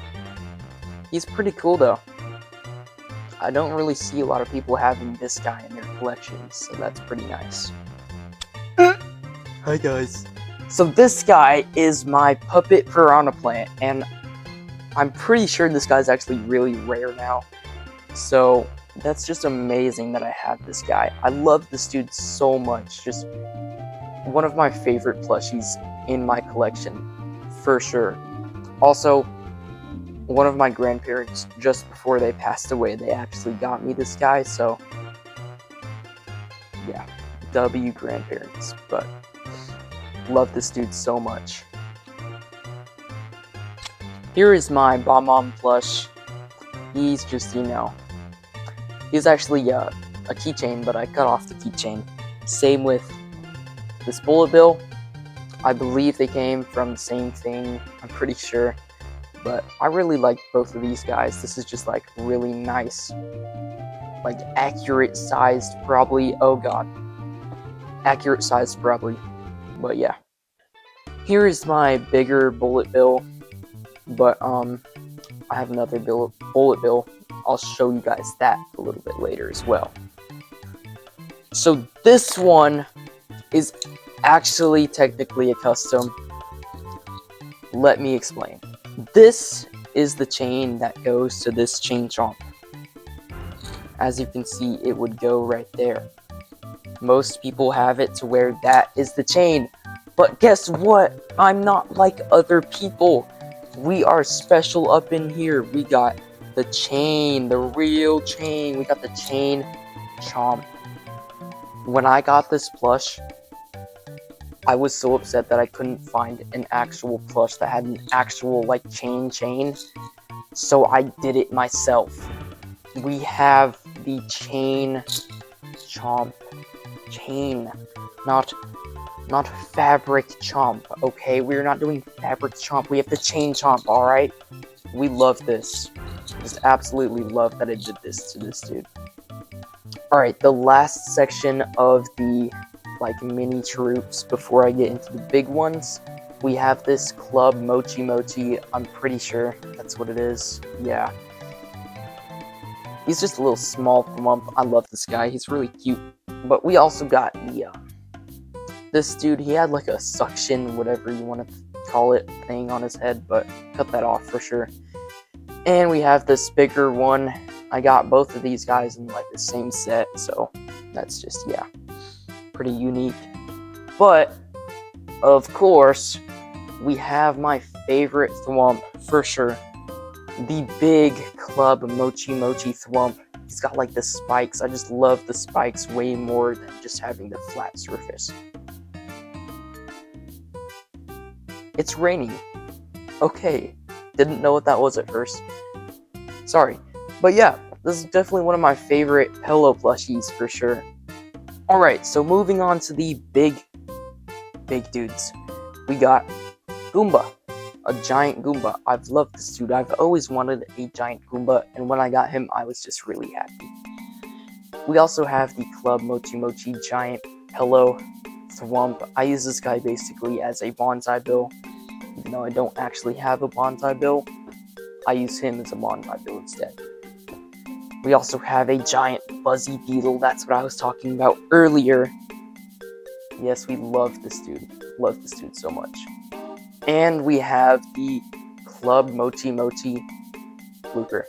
He's pretty cool though. I don't really see a lot of people having this guy in their collections, so that's pretty nice. Hi guys. So this guy is my Puppet Piranha Plant, and I'm pretty sure this guy's actually really rare now. So that's just amazing that I have this guy. I love this dude so much. Just one of my favorite plushies in my collection, for sure. Also, one of my grandparents, just before they passed away, they actually got me this guy, so yeah, W grandparents, but love this dude so much. Here is my Bomb-Omb plush. He's just, you know, he's actually a keychain, but I cut off the keychain. Same with this Bullet Bill. I believe they came from the same thing, I'm pretty sure. But I really like both of these guys. This is just like really nice, like accurate sized probably. Oh god, accurate sized probably. But yeah, here is my bigger Bullet Bill. But I have another Bullet Bill. I'll show you guys that a little bit later as well. So this one is actually technically a custom. Let me explain. This is the chain that goes to this chain chomp. As you can see, it would go right there. Most people have it to where that is the chain. But guess what? I'm not like other people. We are special up in here. We got the chain, the real chain. We got the chain chomp. When I got this plush, I was so upset that I couldn't find an actual plush that had an actual, like, chain. So I did it myself. We have the chain chomp. Chain. Not fabric chomp, okay? We're not doing fabric chomp. We have the chain chomp, alright? We love this. Just absolutely love that I did this to this dude. Alright, the last section of the, like, mini troops before I get into the big ones. We have this Club Mochi Mochi. I'm pretty sure that's what it is. Yeah. He's just a little small thwomp. I love this guy. He's really cute. But we also got the, this dude. He had like a suction, whatever you want to call it, thing on his head, but cut that off for sure. And we have this bigger one. I got both of these guys in like the same set, so that's just, yeah, pretty unique. But, of course, we have my favorite thwomp for sure. The big Club Mochi Mochi thwomp. He's got like the spikes. I just love the spikes way more than just having the flat surface. It's raining. Okay, didn't know what that was at first. Sorry. But yeah, this is definitely one of my favorite pillow plushies for sure. Alright, so moving on to the big dudes. We got Goomba. A giant Goomba. I've loved this dude. I've always wanted a giant Goomba, and when I got him, I was just really happy. We also have the Club Mochi Mochi giant pillow thwomp. I use this guy basically as a bonsai bill. Even though I don't actually have a bonsai bill, I use him as a bonsai bill instead. We also have a giant fuzzy beetle. That's what I was talking about earlier. Yes, we love this dude. Love this dude so much. And we have the Club Mochi Mochi Blooper.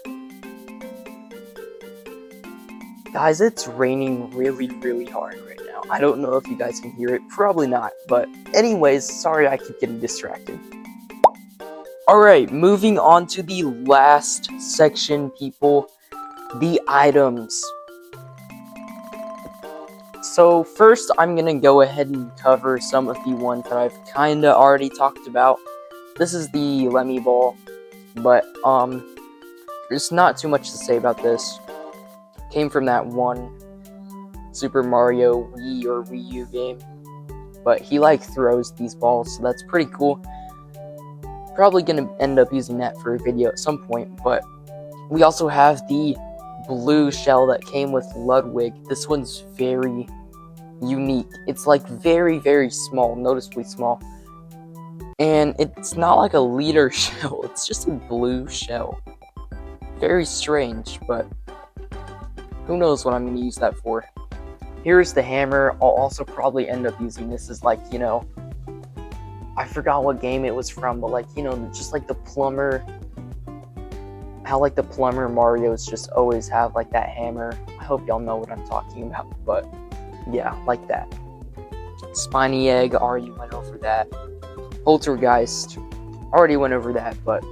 Guys, it's raining really, really hard right now. I don't know if you guys can hear it. Probably not. But anyways, sorry I keep getting distracted. Alright, moving on to the last section, people. The items. So first, I'm going to go ahead and cover some of the ones that I've kind of already talked about. This is the Lemmy Ball, but there's not too much to say about this. Came from that one Super Mario Wii or Wii U game, but he like throws these balls, so that's pretty cool. Probably going to end up using that for a video at some point, but we also have the blue shell that came with Ludwig. This one's very unique. It's like very, very small, noticeably small. And it's not like a liter shell, it's just a blue shell. Very strange, but who knows what I'm going to use that for. Here's the hammer. I'll also probably end up using this as like, you know, I forgot what game it was from, but like, you know, just like the plumber. How like the plumber Marios just always have like that hammer. I hope y'all know what I'm talking about, but yeah, like that. Spiny Egg, already went over that. Poltergeist, already went over that, but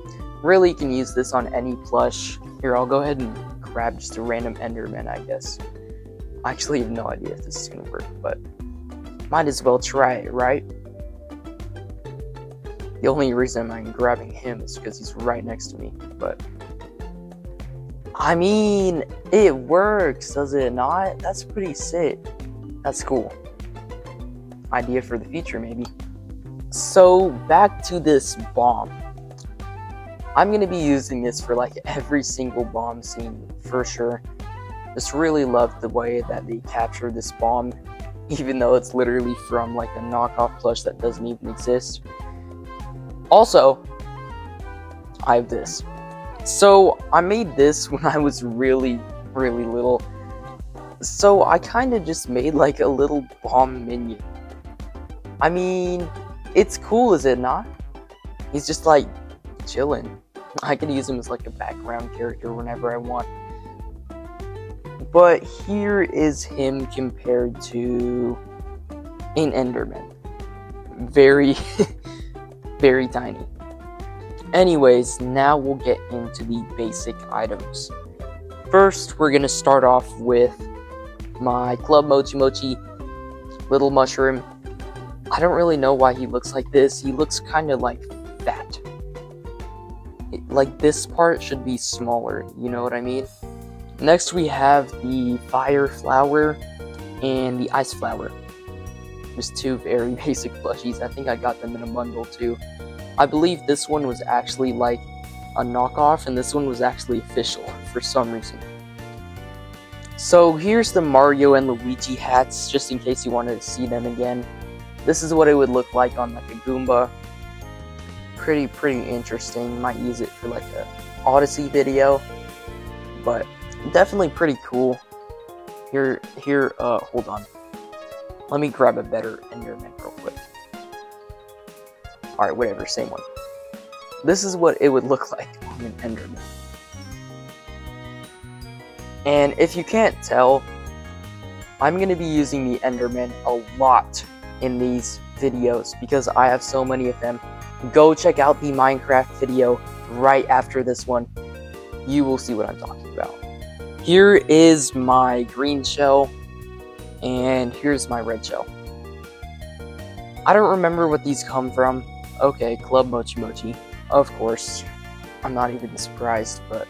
really you can use this on any plush. Here, I'll go ahead and grab just a random Enderman, I guess. I actually have no idea if this is gonna work, but might as well try it, right? The only reason I'm grabbing him is because he's right next to me, but I mean, it works, does it not? That's pretty sick. That's cool. Idea for the future, maybe. So, back to this bomb. I'm going to be using this for like every single bomb scene, for sure. Just really love the way that they capture this bomb, even though it's literally from like a knockoff plush that doesn't even exist. Also, I have this. So, I made this when I was really, really little. So, I kind of just made like a little bomb minion. I mean, it's cool, is it not? He's just like chilling. I can use him as like a background character whenever I want. But here is him compared to an Enderman. Very, very tiny. Anyways, now we'll get into the basic items. First, we're going to start off with my Club Mochi Mochi Little Mushroom. I don't really know why he looks like this. He looks kind of like fat. Like this part should be smaller, you know what I mean? Next we have the Fire Flower and the Ice Flower. Just two very basic plushies. I think I got them in a bundle too. I believe this one was actually like a knockoff, and this one was actually official for some reason. So here's the Mario and Luigi hats, just in case you wanted to see them again. This is what it would look like on like a Goomba. Pretty interesting. Might use it for like a Odyssey video, but definitely pretty cool. Here, hold on. Let me grab a better Enderman real quick. Alright, whatever, same one. This is what it would look like on an Enderman. And if you can't tell, I'm going to be using the Enderman a lot in these videos because I have so many of them. Go check out the Minecraft video right after this one. You will see what I'm talking about. Here is my green shell, and here's my red shell. I don't remember what these come from. Okay, Club Mochi Mochi. Of course. I'm not even surprised, but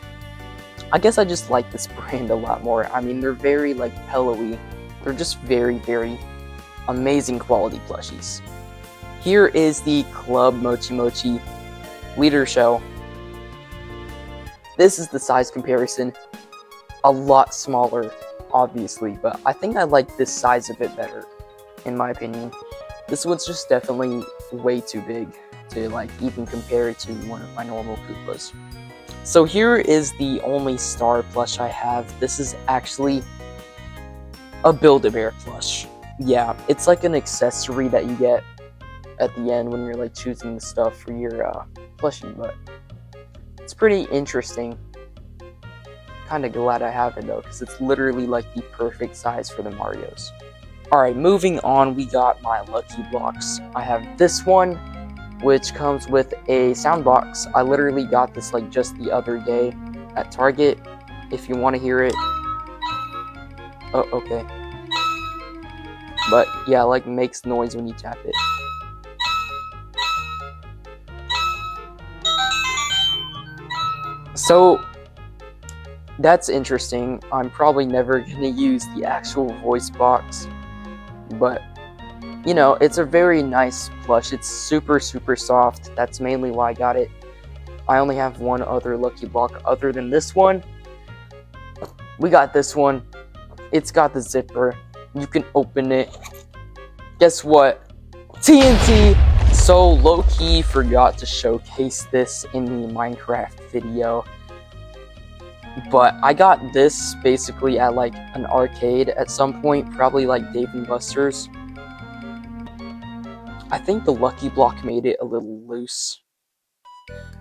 I guess I just like this brand a lot more. I mean, they're very, like, pillowy. They're just very amazing quality plushies. Here is the Club Mochi Mochi leader shell. This is the size comparison. A lot smaller, obviously, but I think I like this size of it better, in my opinion. This one's just definitely way too big to, like, even compare it to one of my normal Koopas. So here is the only star plush I have. This is actually a Build-A-Bear plush. Yeah, it's like an accessory that you get at the end when you're like choosing the stuff for your plushie, but it's pretty interesting. Kind of glad I have it though, because it's literally like the perfect size for the Marios. Alright, moving on, we got my Lucky Blocks. I have this one, which comes with a sound box. I literally got this like just the other day at Target. If you want to hear it. Oh, okay. But yeah, like makes noise when you tap it. So that's interesting. I'm probably never gonna use the actual voice box, but you know, it's a very nice plush. It's super soft. That's mainly why I got it. I only have one other Lucky Block other than this one. We got this one. It's got the zipper. You can open it. Guess what? TNT! So low-key forgot to showcase this in the Minecraft video. But I got this basically at like an arcade at some point, probably like Dave & Buster's. I think the Lucky Block made it a little loose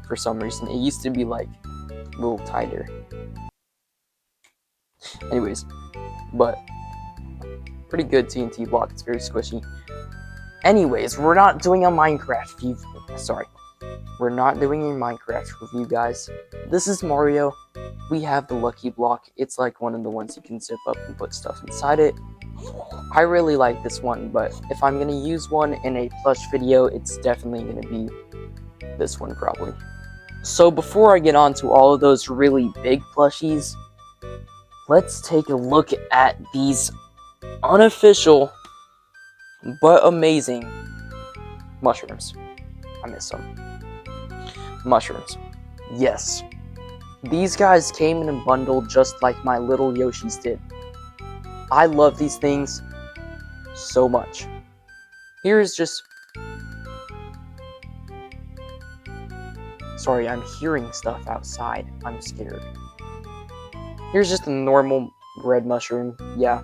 for some reason. It used to be like a little tighter. Anyways, but pretty good TNT block. It's very squishy. Anyways, we're not doing a Minecraft review. Sorry. We're not doing a Minecraft review, guys. This is Mario. We have the Lucky Block. It's like one of the ones you can zip up and put stuff inside it. I really like this one, but if I'm going to use one in a plush video, it's definitely going to be this one, probably. So before I get on to all of those really big plushies, let's take a look at these unofficial but amazing mushrooms. I miss them. Mushrooms. Yes. These guys came in a bundle just like my little Yoshis did. I love these things so much. Here's just... Sorry, I'm hearing stuff outside. I'm scared. Here's just a normal red mushroom. Yeah.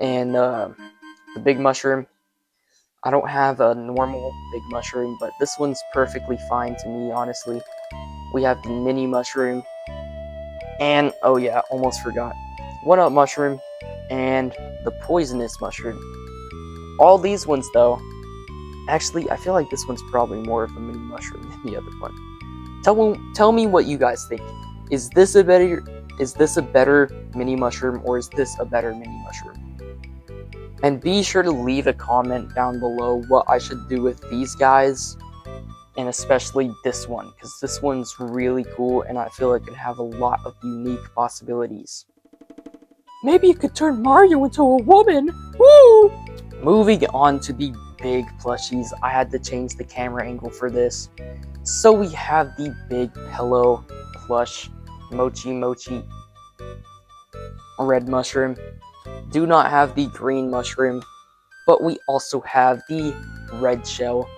And the big mushroom. I don't have a normal big mushroom, but this one's perfectly fine to me, honestly. We have the mini mushroom. And, oh yeah, almost forgot. 1-up mushroom and the poisonous mushroom. All these ones, though, actually, I feel like this one's probably more of a mini mushroom than the other one. Tell me what you guys think. Is this a better mini mushroom, or is this a better mini mushroom? And be sure to leave a comment down below what I should do with these guys, and especially this one, because this one's really cool, and I feel like it could have a lot of unique possibilities. Maybe you could turn Mario into a woman! Woo! Moving on to the big plushies, I had to change the camera angle for this. So we have the big pillow plush Mochi Mochi red mushroom. Do not have the green mushroom, but we also have the red shell.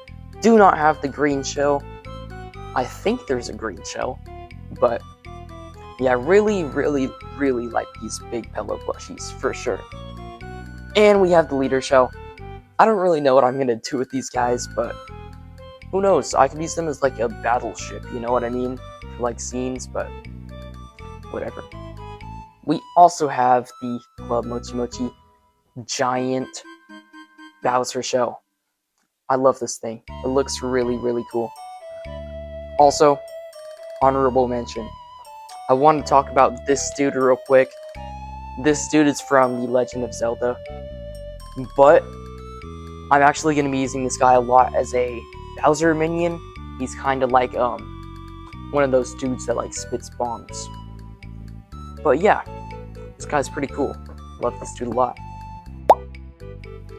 Do not have the green shell. I think there's a green shell, but yeah, really like these big pillow plushies for sure. And we have the leader shell. I don't really know what I'm gonna do with these guys, but who knows? I could use them as like a battleship, you know what I mean? For like scenes, but whatever. We also have the Club Mochi Mochi giant Bowser shell. I love this thing. It looks really cool. Also, honorable mention. I want to talk about this dude real quick. This dude is from The Legend of Zelda, but I'm actually going to be using this guy a lot as a Bowser minion. He's kind of like one of those dudes that like spits bombs. But yeah, this guy's pretty cool. Love this dude a lot.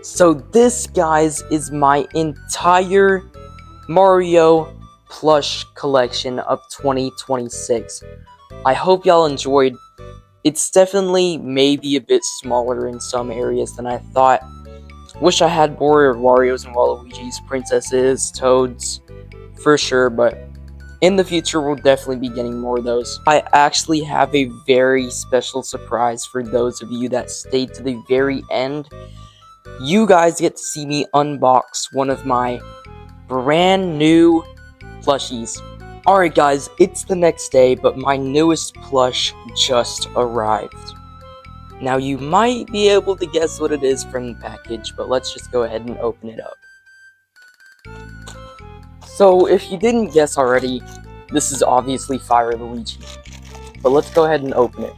So this, guys, is my entire Mario plush collection of 2026. I hope y'all enjoyed. It's definitely maybe a bit smaller in some areas than I thought. Wish I had more Wario's and Waluigi's, princesses, toads, for sure, but in the future we'll definitely be getting more of those. I actually have a very special surprise for those of you that stayed to the very end. You guys get to see me unbox one of my brand new plushies. Alright guys, it's the next day, but my newest plush just arrived. Now you might be able to guess what it is from the package, but let's just go ahead and open it up. So if you didn't guess already, this is obviously Fire Luigi. But let's go ahead and open it.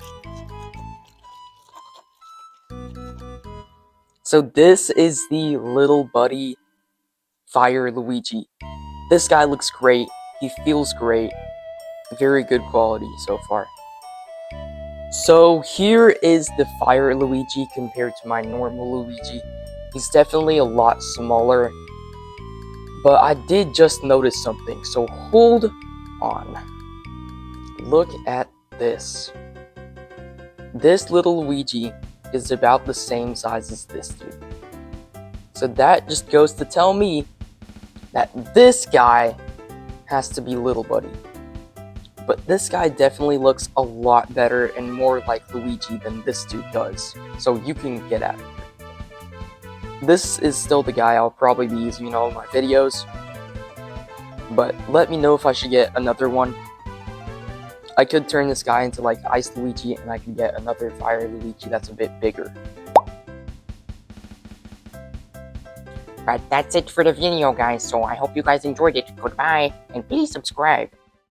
So this is the little buddy Fire Luigi. This guy looks great. He feels great. Very good quality so far. So here is the Fire Luigi compared to my normal Luigi. He's definitely a lot smaller. But I did just notice something, so hold on. Look at this. This little Luigi is about the same size as this dude. So that just goes to tell me that this guy has to be little buddy. But this guy definitely looks a lot better and more like Luigi than this dude does. So you can get at it. This is still the guy I'll probably be using in all of my videos. But let me know if I should get another one. I could turn this guy into like Ice Luigi and I could get another Fire Luigi that's a bit bigger. But that's it for the video, guys, so I hope you guys enjoyed it. Goodbye, and please subscribe.